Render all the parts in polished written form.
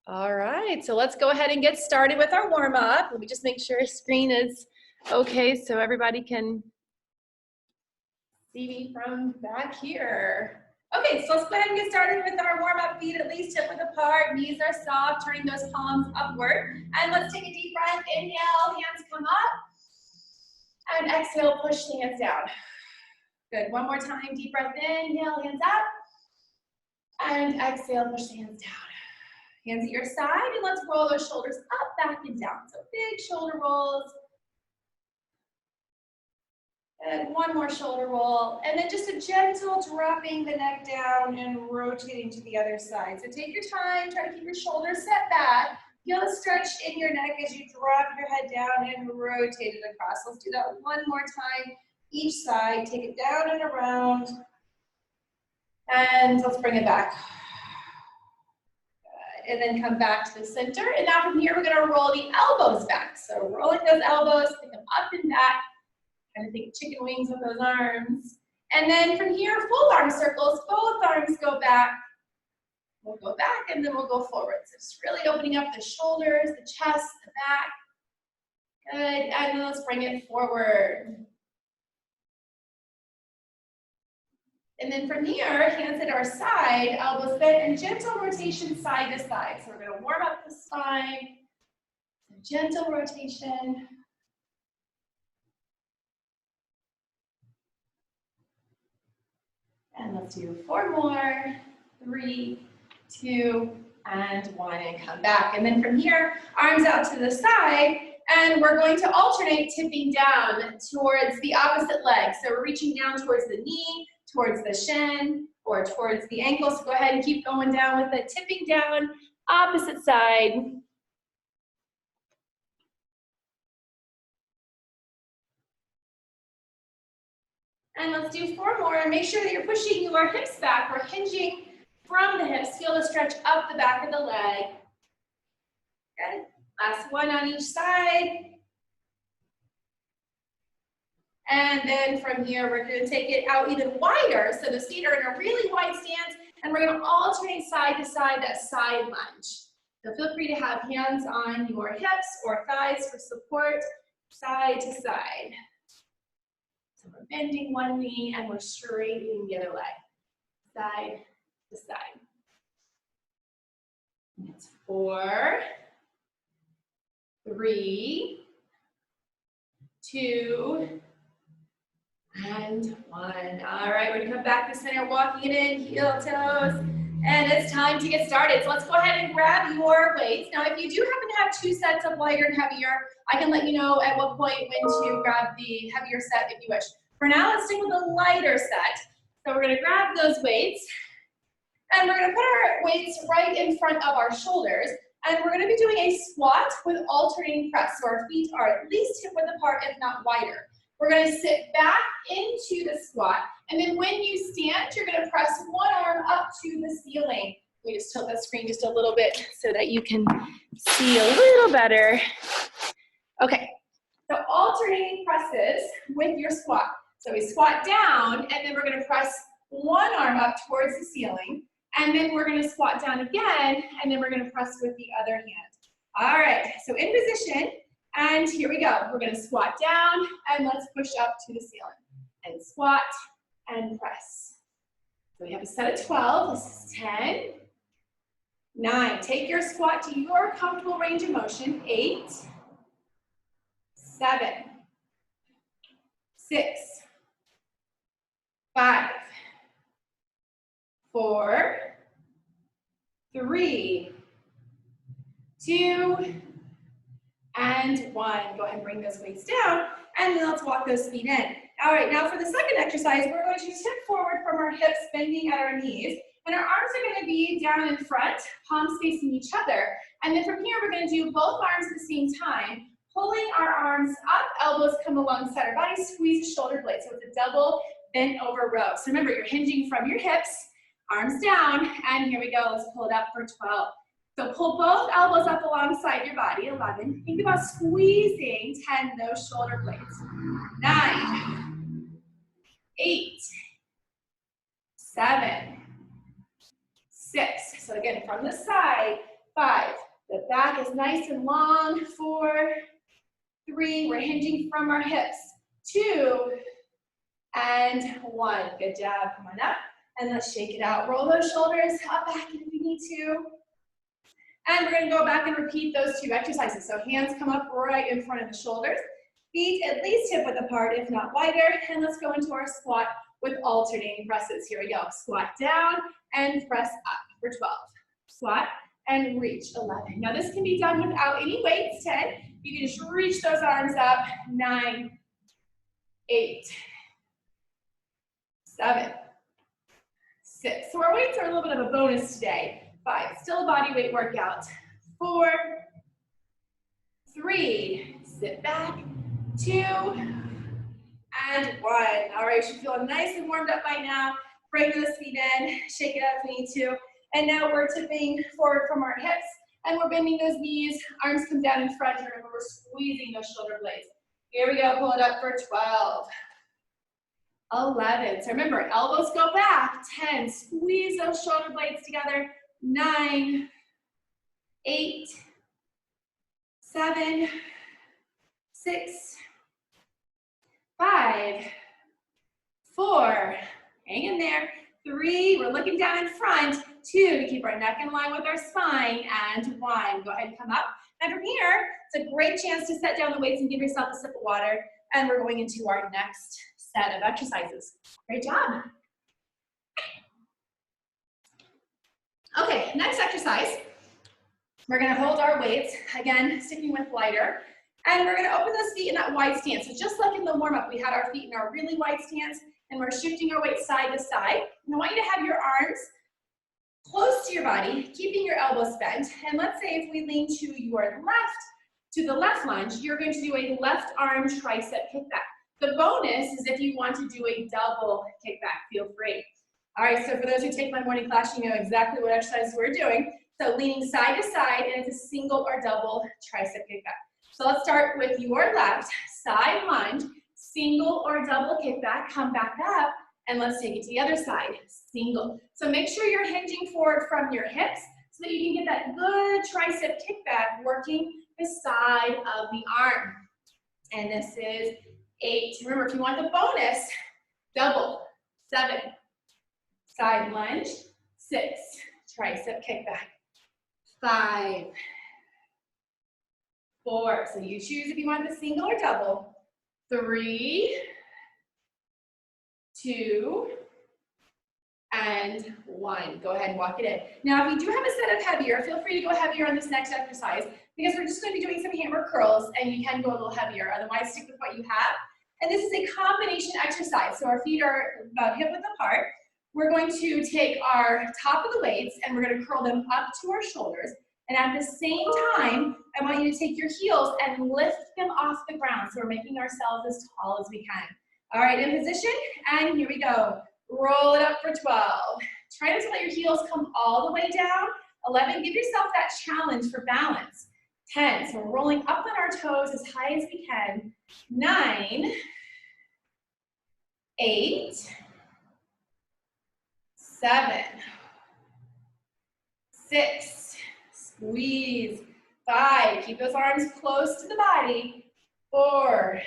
All right, so let's go ahead and get started with our warm-up. Let me just make sure our screen is okay so everybody can see me from back here. Okay, so let's go ahead and get started with our warm-up. Feet at least hip width apart, knees are soft, turning those palms upward. And let's take a deep breath. Inhale, hands come up. And exhale, push the hands down. Good, one more time, deep breath in, inhale, hands up. And exhale, push the hands down. Hands at your side, and let's roll those shoulders up, back, and down. So big shoulder rolls. And one more shoulder roll. And then just a gentle dropping the neck down and rotating to the other side. So take your time, try to keep your shoulders set back. Feel the stretch in your neck as you drop your head down and rotate it across. Let's do that one more time, each side. Take it down and around. And let's bring it back. And then come back to the center. And now from here, we're gonna roll the elbows back. So rolling those elbows, pick them up and back. Kind of think chicken wings with those arms. And then from here, full arm circles, both arms go back. We'll go back and then we'll go forward. So just really opening up the shoulders, the chest, the back. Good, and then let's bring it forward. And then from here, hands at our side, elbows bent, and gentle rotation side to side. So we're gonna warm up the spine, gentle rotation. And let's do 4 more, 3, 2, and 1, and come back. And then from here, arms out to the side, and we're going to alternate tipping down towards the opposite leg. So we're reaching down towards the knee, towards the shin, or towards the ankle. So go ahead and keep going down with it, tipping down, opposite side. And let's do 4 more, and make sure that you're pushing your hips back. We're hinging from the hips. Feel the stretch up the back of the leg. Good. Last one on each side. And then from here, we're going to take it out even wider. So the feet are in a really wide stance, and we're going to alternate side to side, that side lunge. So feel free to have hands on your hips or thighs for support, side to side. So we're bending one knee and we're straightening the other leg, side to side. That's 4, 3, 2, and 1. All right, we're gonna come back to center, walking it in, heel toes, and it's time to get started. So let's go ahead and grab your weights. Now, if you do happen to have 2 sets of lighter and heavier, I can let you know at what point when to grab the heavier set if you wish. For now, let's stick with the lighter set. So we're gonna grab those weights, and we're gonna put our weights right in front of our shoulders, and we're gonna be doing a squat with alternating press. So our feet are at least hip width apart, if not wider. We're going to sit back into the squat, and then when you stand, you're going to press one arm up to the ceiling. Let me just tilt that screen just a little bit so that you can see a little better. Okay, so alternating presses with your squat. So we squat down, and then we're going to press one arm up towards the ceiling, and then we're going to squat down again, and then we're going to press with the other hand. All right, so in position. And here we go. We're going to squat down and let's push up to the ceiling. And squat and press. So we have a set of 12. This is 10, 9. Take your squat to your comfortable range of motion. 8, 7, 6, 5, 4, 3, 2, and 1. Go ahead and bring those weights down, and then let's walk those feet in. All right, now for the second exercise, we're going to tip forward from our hips, bending at our knees, and our arms are going to be down in front, palms facing each other. And then from here, we're going to do both arms at the same time, pulling our arms up, elbows come alongside our body, squeeze the shoulder blades. So it's a double bent over row. So remember, you're hinging from your hips, arms down, and here we go. Let's pull it up for 12. So pull both elbows up alongside your body, 11. Think about squeezing, 10, those shoulder blades. 9, 8, 7, 6. So again, from the side, 5. The back is nice and long. 4, 3. We're hinging from our hips. 2, and 1. Good job. Come on up, and let's shake it out. Roll those shoulders up back if we need to. And we're going to go back and repeat those 2 exercises. So hands come up right in front of the shoulders. Feet at least hip width apart, if not wider. And let's go into our squat with alternating presses. Here we go. Squat down and press up for 12. Squat and reach, 11. Now this can be done without any weights, 10. You can just reach those arms up, 9, 8, 7, 6. So our weights are a little bit of a bonus today. 5, still a body weight workout. 4, 3, sit back, 2, and 1. All right, you should feel nice and warmed up by now. Bring those feet in, shake it out if we need to. And now we're tipping forward from our hips, and we're bending those knees. Arms come down in front here, and we're squeezing those shoulder blades. Here we go, pull it up for 12. 11. So remember, elbows go back. 10. Squeeze those shoulder blades together. 9, 8, 7, 6, 5, 4, hang in there. 3, we're looking down in front. 2, to keep our neck in line with our spine. And 1, go ahead and come up. And from here, it's a great chance to set down the weights and give yourself a sip of water. And we're going into our next set of exercises. Great job. Okay, next exercise. We're gonna hold our weights, again, sticking with lighter, and we're gonna open those feet in that wide stance. So just like in the warm-up, we had our feet in our really wide stance, and we're shifting our weight side to side. And I want you to have your arms close to your body, keeping your elbows bent. And let's say if we lean to your left, to the left lunge, you're going to do a left arm tricep kickback. The bonus is if you want to do a double kickback, feel free. All right, so for those who take my morning class, you know exactly what exercises we're doing. So leaning side to side, and it's a single or double tricep kickback. So let's start with your left, side lunge, single or double kickback, come back up, and let's take it to the other side, single. So make sure you're hinging forward from your hips so that you can get that good tricep kickback working the side of the arm. And this is 8. Remember, if you want the bonus, double, 7, side lunge, 6, tricep kickback, 5, 4. So you choose if you want the single or double. 3, 2, and 1. Go ahead and walk it in. Now, if you do have a set of heavier, feel free to go heavier on this next exercise because we're just going to be doing some hammer curls and you can go a little heavier. Otherwise, stick with what you have. And this is a combination exercise. So our feet are about hip width apart. We're going to take our top of the weights and we're going to curl them up to our shoulders. And at the same time, I want you to take your heels and lift them off the ground. So we're making ourselves as tall as we can. All right, in position, and here we go. Roll it up for 12. Try not to let your heels come all the way down. 11, give yourself that challenge for balance. 10, so we're rolling up on our toes as high as we can. 9, 8, 7, 6, squeeze. 5, keep those arms close to the body. 4,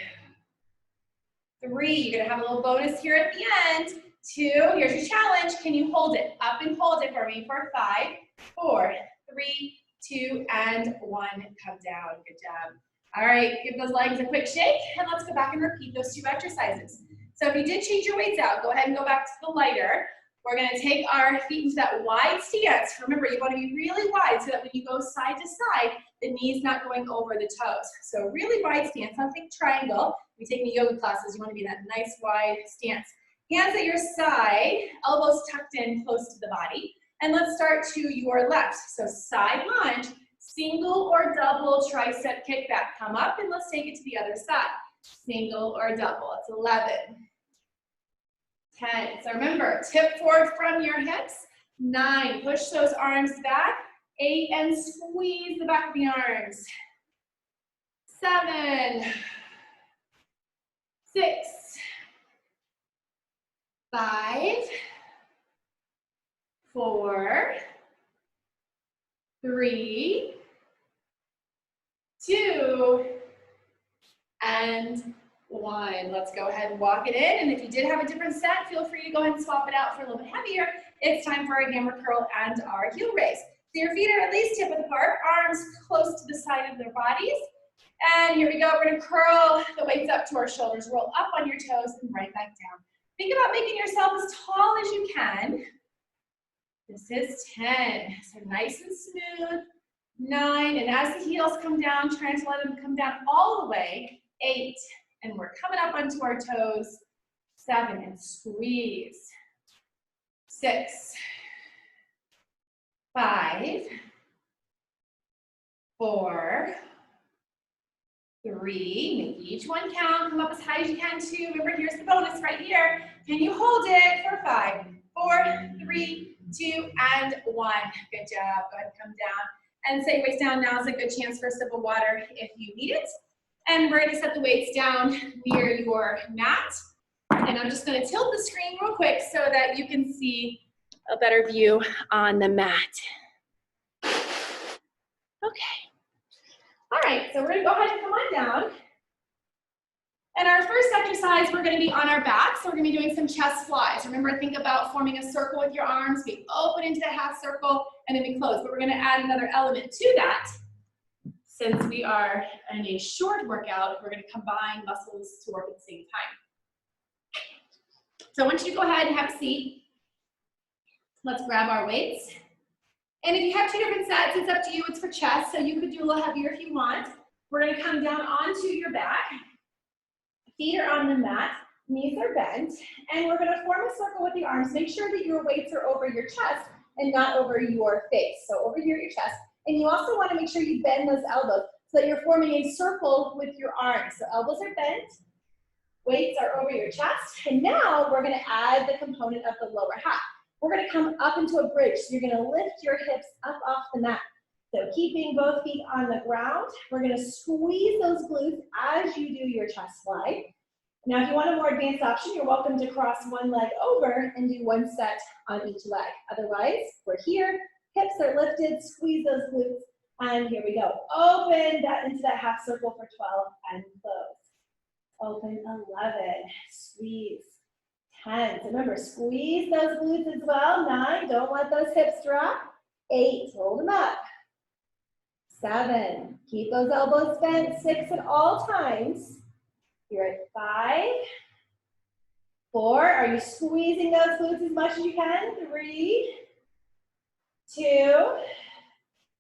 3, you're gonna have a little bonus here at the end. 2, here's your challenge. Can you hold it? Up and hold it for me for 5, 4, 3, 2, and 1. Come down. Good job. All right, give those legs a quick shake, and let's go back and repeat those 2 exercises. So if you did change your weights out, go ahead and go back to the lighter. We're gonna take our feet into that wide stance. Remember, you wanna be really wide so that when you go side to side, the knee's not going over the toes. So really wide stance, I think triangle. We take any yoga classes, you wanna be in that nice wide stance. Hands at your side, elbows tucked in close to the body. And let's start to your left. So side lunge, single or double tricep kickback. Come up and let's take it to the other side. Single or double, it's 11. 10, so remember, tip forward from your hips. 9, push those arms back. 8, and squeeze the back of the arms. 7, 6, 5, 4, 3, 2, and 1. Let's go ahead and walk it in. And if you did have a different set, feel free to go ahead and swap it out for a little bit heavier. It's time for our hammer curl and our heel raise. So your feet are at least hip width apart, arms close to the side of their bodies. And here we go. We're going to curl the weights up to our shoulders. Roll up on your toes and right back down. Think about making yourself as tall as you can. This is 10. So nice and smooth. 9. And as the heels come down, try to let them come down all the way. 8. And we're coming up onto our toes. 7. And squeeze. 6. 5. 4. 3, make each one count, come up as high as you can. 2, remember here's the bonus right here. Can you hold it for 5, 4, 3, 2, and 1. Good job, go ahead and come down. And set your weights down. Now is a good chance for a sip of water if you need it. And we're gonna set the weights down near your mat. And I'm just gonna tilt the screen real quick so that you can see a better view on the mat. Okay. All right, so we're gonna go ahead and come on down. And our first exercise, we're gonna be on our back. So we're gonna be doing some chest flies. Remember, think about forming a circle with your arms, be open into a half circle, and then we close. But we're gonna add another element to that. Since we are in a short workout, we're gonna combine muscles to work at the same time. So I want you to go ahead and have a seat. Let's grab our weights. And if you have 2 different sets, it's up to you. It's for chest, so you could do a little heavier if you want. We're gonna come down onto your back. Feet are on the mat, knees are bent, and we're gonna form a circle with the arms. Make sure that your weights are over your chest and not over your face. So over here, your chest. And you also wanna make sure you bend those elbows so that you're forming a circle with your arms. So elbows are bent, weights are over your chest, and now we're gonna add the component of the lower half. We're gonna come up into a bridge. So you're gonna lift your hips up off the mat. So keeping both feet on the ground, we're gonna squeeze those glutes as you do your chest slide. Now, if you want a more advanced option, you're welcome to cross one leg over and do 1 set on each leg. Otherwise, we're here, hips are lifted, squeeze those glutes, and here we go. Open that into that half circle for 12 and close. Open 11, squeeze. 10. So remember, squeeze those glutes as well. 9, don't let those hips drop. 8, hold them up. 7, keep those elbows bent. 6 at all times. You're at 5. 4, are you squeezing those glutes as much as you can? 3, 2,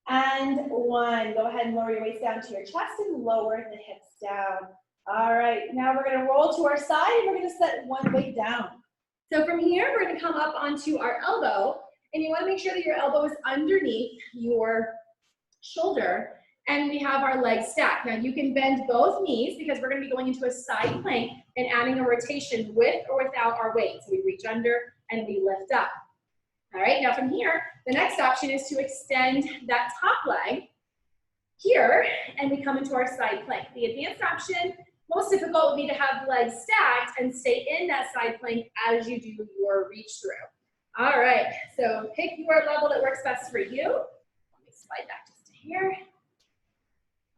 and 1. Go ahead and lower your weights down to your chest and lower the hips down. All right, now we're gonna roll to our side and we're gonna set one weight down. So from here, we're gonna come up onto our elbow, and you wanna make sure that your elbow is underneath your shoulder, and we have our legs stacked. Now you can bend both knees because we're gonna be going into a side plank and adding a rotation with or without our weight. So we reach under and we lift up. All right, now from here, the next option is to extend that top leg here, and we come into our side plank. The advanced option, most difficult, would be to have legs stacked and stay in that side plank as you do your reach through. All right, so pick your level that works best for you. Let me slide back just to here.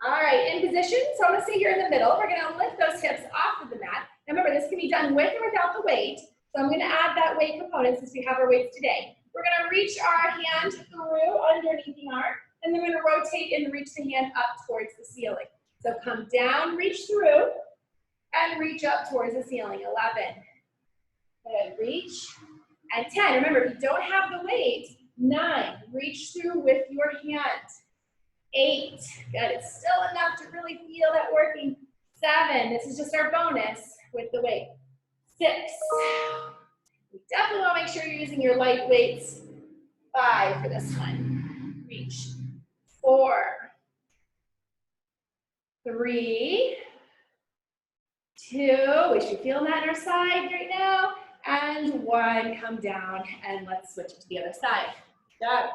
All right, in position, so I'm gonna say you're in the middle. We're gonna lift those hips off of the mat. Now remember, this can be done with or without the weight. So I'm gonna add that weight component since we have our weights today. We're gonna reach our hand through underneath the arm, and then we're gonna rotate and reach the hand up towards the ceiling. So come down, reach through, and reach up towards the ceiling. 11. Good, reach. And 10. Remember, if you don't have the weight, 9. Reach through with your hand. 8. Good, it's still enough to really feel that working. 7. This is just our bonus with the weight. 6. You definitely want to make sure you're using your light weights. 5 for this one. Reach. 4. 3, 2, we should feel that in our side right now, and 1, come down, and let's switch to the other side. Good.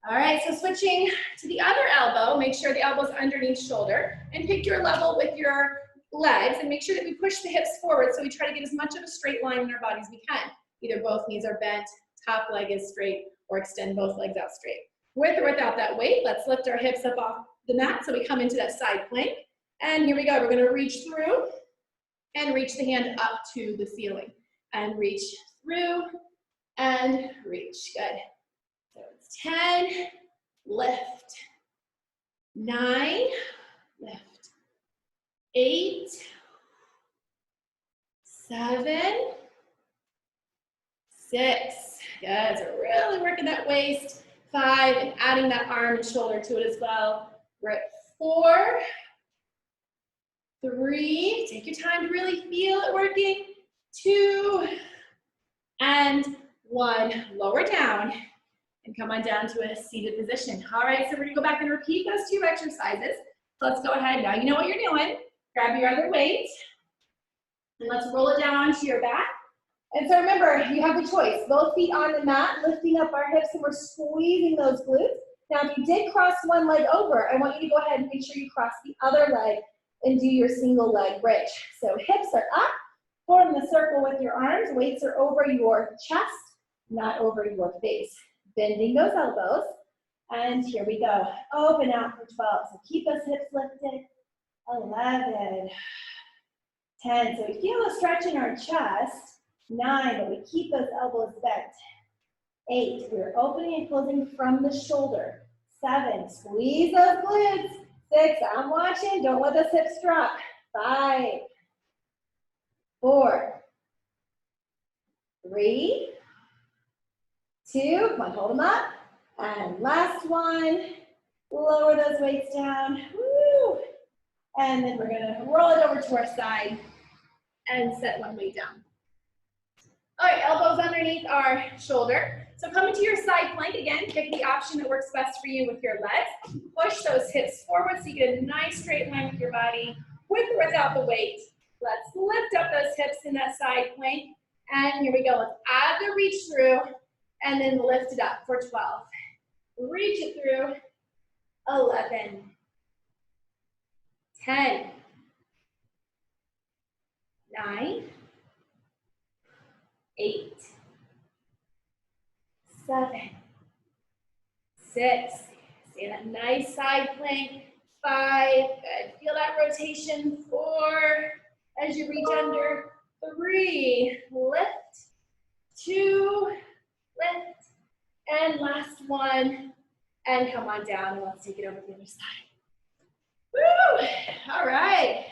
All right, so switching to the other elbow, make sure the elbow's underneath shoulder, and pick your level with your legs, and make sure that we push the hips forward so we try to get as much of a straight line in our body as we can. Either both knees are bent, top leg is straight, or extend both legs out straight. With or without that weight, let's lift our hips up off the mat so we come into that side plank. And here we go. We're going to reach through and reach the hand up to the ceiling. And reach through and reach. Good. So it's 10, lift. 9, lift. 8, 7, 6. Good. So really working that waist. 5, and adding that arm and shoulder to it as well. We're at 4, 3. Take your time to really feel it working. 2, and 1. Lower down and come on down to a seated position. All right, so we're gonna go back and repeat those 2 exercises. So let's go ahead now. You know what you're doing. Grab your other weight and let's roll it down onto your back. And so remember, you have the choice. Both feet on the mat, lifting up our hips, and we're squeezing those glutes. Now, if you did cross one leg over, I want you to go ahead and make sure you cross the other leg and do your single leg bridge. So hips are up, form the circle with your arms, weights are over your chest, not over your face. Bending those elbows, and here we go. Open out for 12, so keep those hips lifted. 11, 10, so we feel a stretch in our chest. 9, but we keep those elbows bent. 8, we're opening and closing from the shoulder. 7, squeeze those glutes. 6, I'm watching, don't let those hips drop. 5, 4, 3, 2, come on, hold them up. And last one, lower those weights down. Woo. And then we're gonna roll it over to our side and set one weight down. All right, elbows underneath our shoulder. So come into your side plank again. Pick the option that works best for you with your legs. Push those hips forward so you get a nice straight line with your body, with or without the weight. Let's lift up those hips in that side plank. And here we go. Let's add the reach through and then lift it up for 12. Reach it through. 11. 10. 9. 8, 7, 6, stay in that nice side plank. 5, good, feel that rotation. 4, as you reach under. 3, lift. 2, lift. And last one, and come on down, and let's take it over to the other side. Woo! All right.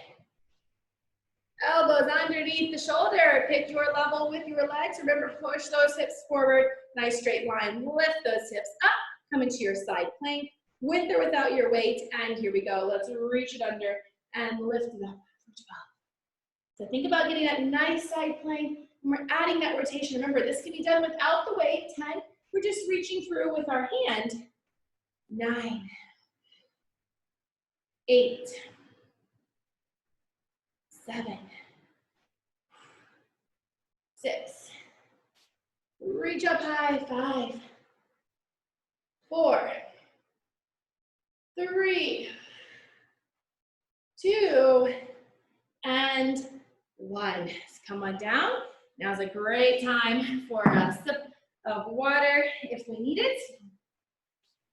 Elbows underneath the shoulder. Pick your level with your legs. Remember, push those hips forward. Nice straight line. Lift those hips up. Come into your side plank with or without your weight. And here we go. Let's reach it under and lift it up for 12. So think about getting that nice side plank. And we're adding that rotation. Remember, this can be done without the weight. 10. We're just reaching through with our hand. 9. 8. 7. 6. Reach up high. 5. 4. 3. 2. And 1. Come on down. Now's a great time for a sip of water if we need it.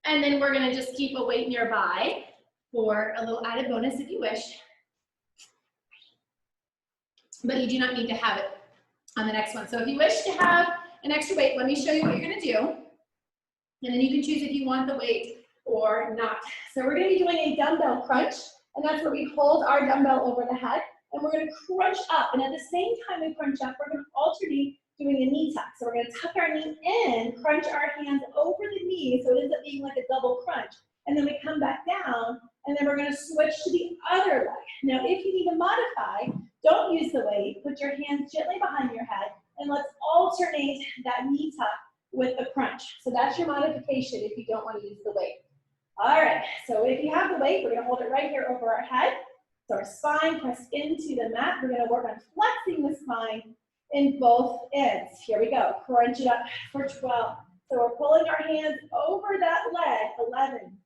And then we're gonna just keep a weight nearby for a little added bonus if you wish. But you do not need to have it on the next one. So if you wish to have an extra weight, let me show you what you're gonna do. And then you can choose if you want the weight or not. So we're gonna be doing a dumbbell crunch, and that's where we hold our dumbbell over the head, and we're gonna crunch up. And at the same time we crunch up, we're gonna alternate doing a knee tuck. So we're gonna tuck our knee in, crunch our hands over the knee, so it ends up being like a double crunch. And then we come back down, and then we're gonna switch to the other leg. Now, if you need to modify, don't use the weight. Put your hands gently behind your head, and let's alternate that knee tuck with the crunch. So that's your modification if you don't want to use the weight. All right, so if you have the weight, we're gonna hold it right here over our head. So our spine pressed into the mat. We're gonna work on flexing the spine in both ends. Here we go, crunch it up for 12. So we're pulling our hands over that leg, 11.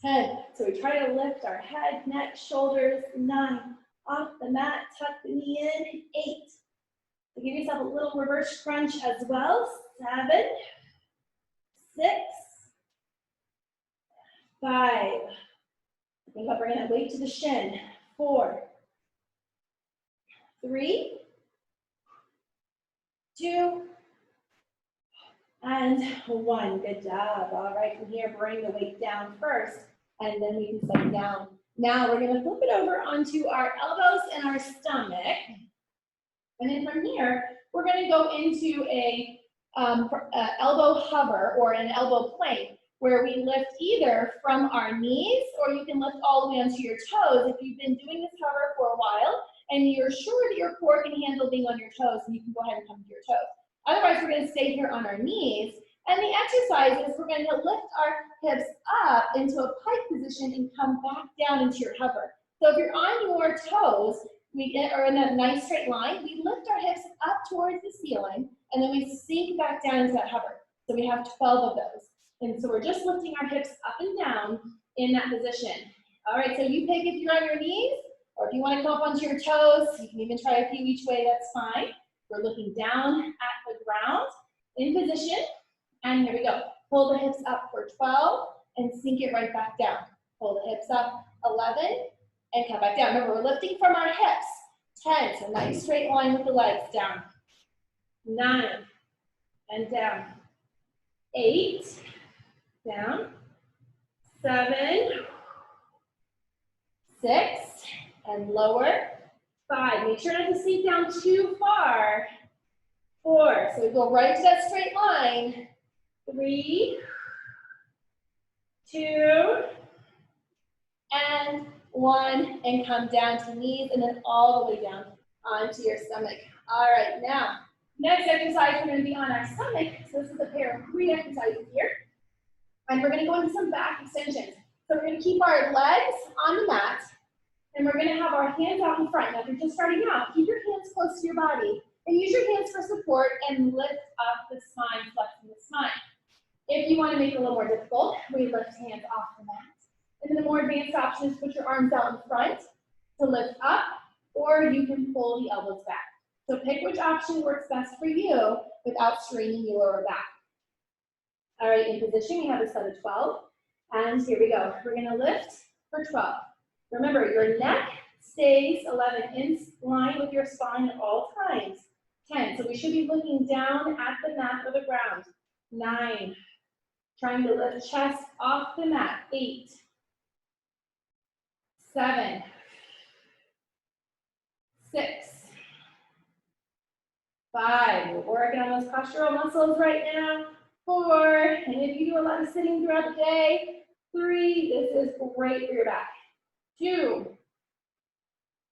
10, so we try to lift our head, neck, shoulders. 9, off the mat, tuck the knee in. 8, so give yourself a little reverse crunch as well. 7, 6, 5. Think about bringing that weight to the shin. 4, 3, 2, and 1. Good job. All right, from here, bring the weight down first, and then we can set it down. Now we're going to flip it over onto our elbows and our stomach. And then from here, we're going to go into a elbow hover or an elbow plank, where we lift either from our knees, or you can lift all the way onto your toes. If you've been doing this hover for a while and you're sure that your core can handle being on your toes, then you can go ahead and come to your toes. Otherwise, we're going to stay here on our knees. And the exercise is we're going to lift our hips up into a pike position and come back down into your hover. So if you're on your toes, or in a nice straight line, we lift our hips up towards the ceiling, and then we sink back down into that hover. So we have 12 of those. And so we're just lifting our hips up and down in that position. All right, so you pick if you're on your knees, or if you want to come up onto your toes. You can even try a few each way, that's fine. We're looking down at the ground in position. And here we go. Pull the hips up for 12 and sink it right back down. Pull the hips up, 11, and come back down. Remember, we're lifting from our hips. 10, so nice straight line with the legs, down. 9, and down. 8, down. 7, 6, and lower. 5, make sure not to sink down too far. 4, so we go right to that straight line. 3, 2, and 1, and come down to knees, and then all the way down onto your stomach. All right, now, next exercise, we're going to be on our stomach. So this is a pair of 3 exercises here. And we're going to go into some back extensions. So we're going to keep our legs on the mat, and we're going to have our hands out in front. Now, if you're just starting out, keep your hands close to your body, and use your hands for support, and lift up the spine, flexing the spine. If you want to make it a little more difficult, we lift hands off the mat. And then the more advanced option is put your arms out in front to lift up, or you can pull the elbows back. So pick which option works best for you without straining your lower back. All right, in position, we have a set of 12. And here we go. We're going to lift for 12. Remember, your neck stays 11 in line with your spine at all times. 10, so we should be looking down at the mat or the ground. 9, trying to lift chest off the mat. 8, 7, 6, 5. We're working on those postural muscles right now. 4, and if you do a lot of sitting throughout the day, 3, this is great for your back. 2,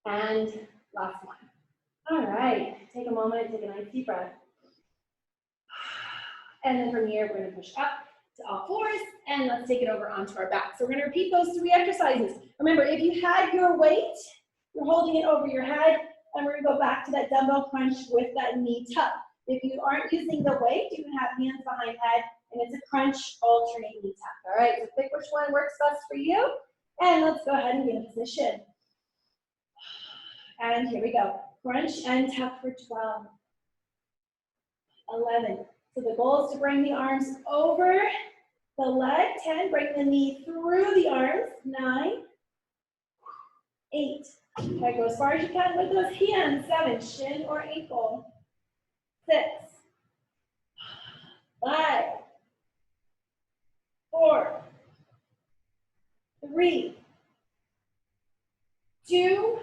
and last one. All right, take a moment, take a nice deep breath. And then from here, we're gonna push up to all fours, and let's take it over onto our back. So we're gonna repeat those 3 exercises. Remember, if you had your weight, you're holding it over your head, and we're gonna go back to that dumbbell crunch with that knee tuck. If you aren't using the weight, you can have hands behind head, and it's a crunch alternate knee tuck. All right, so pick which one works best for you, and let's go ahead and get in position. And here we go. Crunch and tuck for 12. 11. So the goal is to bring the arms over the leg. 10, bring the knee through the arms. 9, 8. Okay, go as far as you can with those hands. 7, shin or ankle. 6, 5, 4, 3, 2,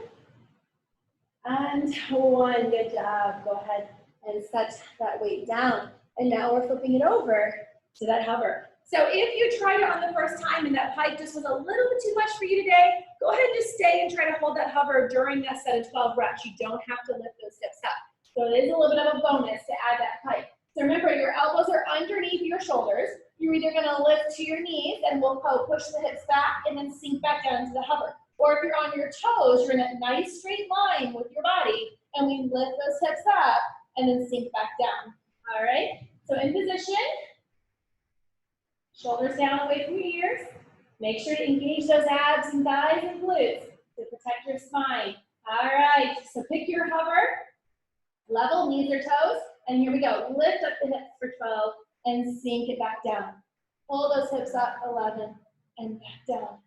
and 1. Good job. Go ahead and set that weight down. And now we're flipping it over to that hover. So if you tried it on the first time and that pike just was a little bit too much for you today, go ahead and just stay and try to hold that hover during that set of 12 reps. You don't have to lift those hips up. So it is a little bit of a bonus to add that pike. So remember, your elbows are underneath your shoulders. You're either going to lift to your knees, and we'll push the hips back and then sink back down into the hover. Or if you're on your toes, you're in a nice straight line with your body, and we lift those hips up and then sink back down. All right? So in position, shoulders down away from your ears. Make sure to engage those abs and thighs and glutes to protect your spine. All right, so pick your hover, level knees or toes, and here we go. Lift up the hips for 12 and sink it back down. Pull those hips up, 11, and back down.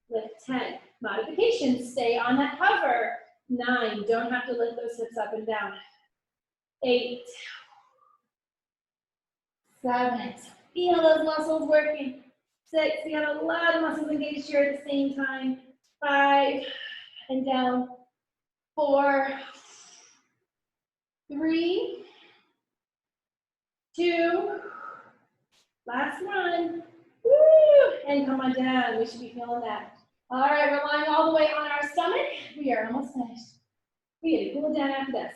Lift 10. Modifications, stay on that hover. 9, don't have to lift those hips up and down. 8, 7, feel those muscles working. 6, we got a lot of muscles engaged here at the same time. 5, and down. 4, 3, 2, last one. Woo! And come on down. We should be feeling that. All right, we're lying all the way on our stomach. We are almost finished. We get to cool down after this.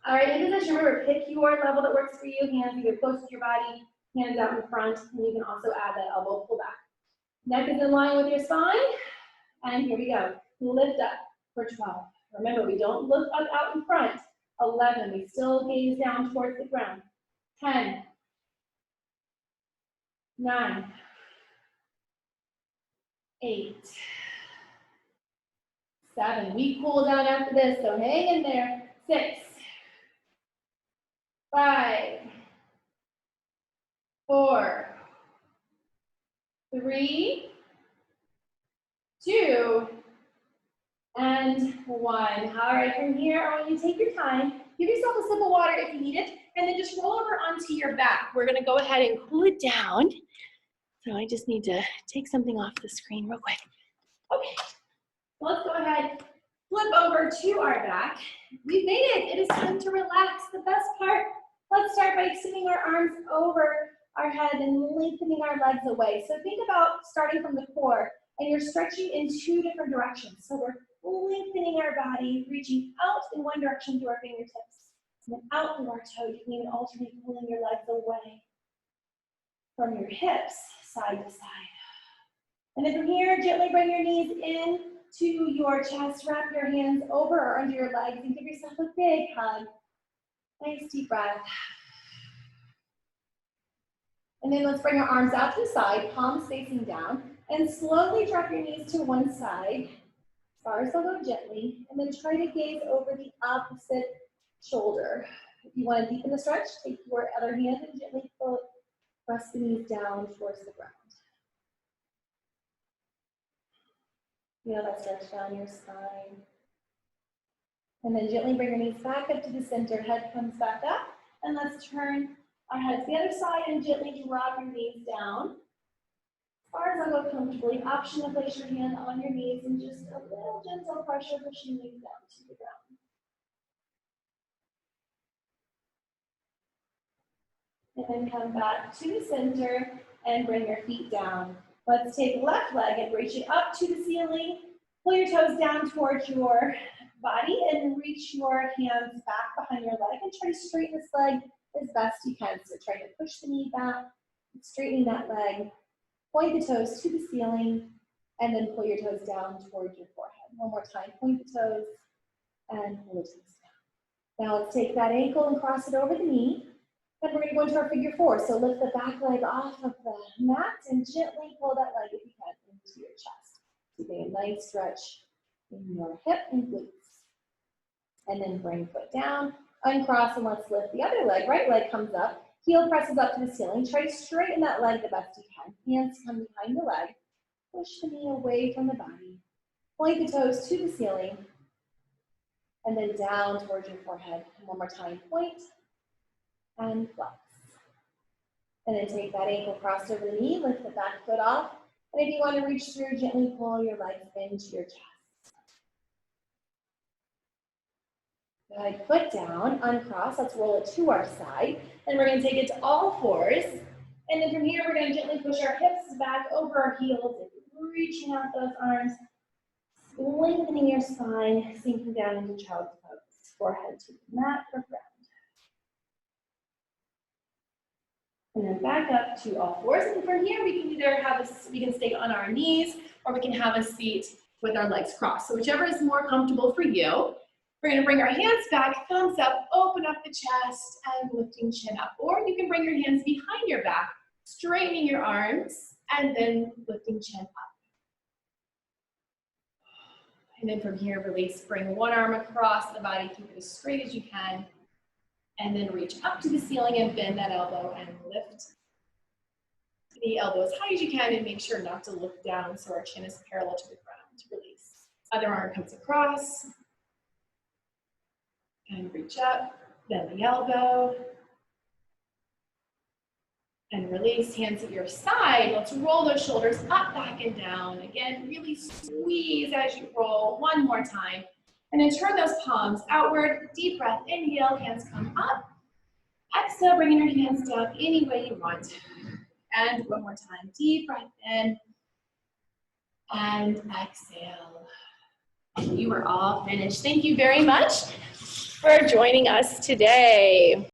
All right, in position, remember, pick your level that works for you. Hands either close to your body, hands out in front, and you can also add that elbow pull back. Neck is in line with your spine, and here we go. Lift up for 12. Remember, we don't look up out in front. 11, we still gaze down towards the ground. 10, 9, 8, 7. We cool down after this, so hang in there. 6, 5, 4, 3, 2, and 1. All right, from here, I want you to take your time. Give yourself a sip of water if you need it, and then just roll over onto your back. We're gonna go ahead and cool it down. So I just need to take something off the screen real quick. Okay, let's go ahead, flip over to our back. We've made it. It is time to relax. The best part, let's start by extending our arms over our head and lengthening our legs away. So think about starting from the core, and you're stretching in 2 different directions. So we're lengthening our body, reaching out in one direction through our fingertips, and then out through our toes. You can even alternate pulling your legs away from your hips, side to side. And then from here, gently bring your knees in to your chest. Wrap your hands over or under your legs and give yourself a big hug. Nice deep breath. And then let's bring our arms out to the side, palms facing down, and slowly drop your knees to one side, as far as they'll go gently, and then try to gaze over the opposite shoulder. If you want to deepen the stretch, take your other hand and gently press the knees down towards the ground. Feel that stretch down your spine. And then gently bring your knees back up to the center, head comes back up, and let's turn our heads to the other side and gently drop your knees down. As far as I'll go comfortably, option to place your hand on your knees and just a little gentle pressure pushing knees down to the ground. And then come back to the center and bring your feet down. Let's take left leg and reach it up to the ceiling. Pull your toes down towards your body and reach your hands back behind your leg and try to straighten this leg as best you can. So try to push the knee back, straightening that leg. Point the toes to the ceiling, and then pull your toes down towards your forehead. One more time, point the toes, and pull the toes down. Now let's take that ankle and cross it over the knee. And we're gonna go into our figure 4. So lift the back leg off of the mat and gently pull that leg if you can into your chest. Keeping a nice stretch in your hip and glutes. And then bring foot down, uncross, and let's lift the other leg. Right leg comes up. Heel presses up to the ceiling. Try to straighten that leg the best you can. Hands come behind the leg. Push the knee away from the body. Point the toes to the ceiling. And then down towards your forehead. And one more time, point and flex. And then take that ankle crossed over the knee. Lift the back foot off. And if you want to reach through, gently pull your legs into your chest. Good, foot down, uncross, let's roll it to our side. And we're gonna take it to all fours. And then from here, we're gonna gently push our hips back over our heels, reaching out those arms, lengthening your spine, sinking down into child's pose. Forehead to the mat or ground. And then back up to all fours. And from here, we can either we can stay on our knees, or we can have a seat with our legs crossed. So whichever is more comfortable for you. We're gonna bring our hands back, thumbs up, open up the chest, and lifting chin up. Or you can bring your hands behind your back, straightening your arms, and then lifting chin up. And then from here, release. Bring one arm across the body, keep it as straight as you can. And then reach up to the ceiling and bend that elbow and lift. the elbow as high as you can and make sure not to look down so our chin is parallel to the ground. Release. Other arm comes across. And reach up, bend the elbow. And release, hands at your side. Let's roll those shoulders up, back, and down. Again, really squeeze as you roll. One more time. And then turn those palms outward. Deep breath, inhale, hands come up. Exhale, bringing your hands down any way you want. And one more time, deep breath in. And exhale. You are all finished. Thank you very much for joining us today.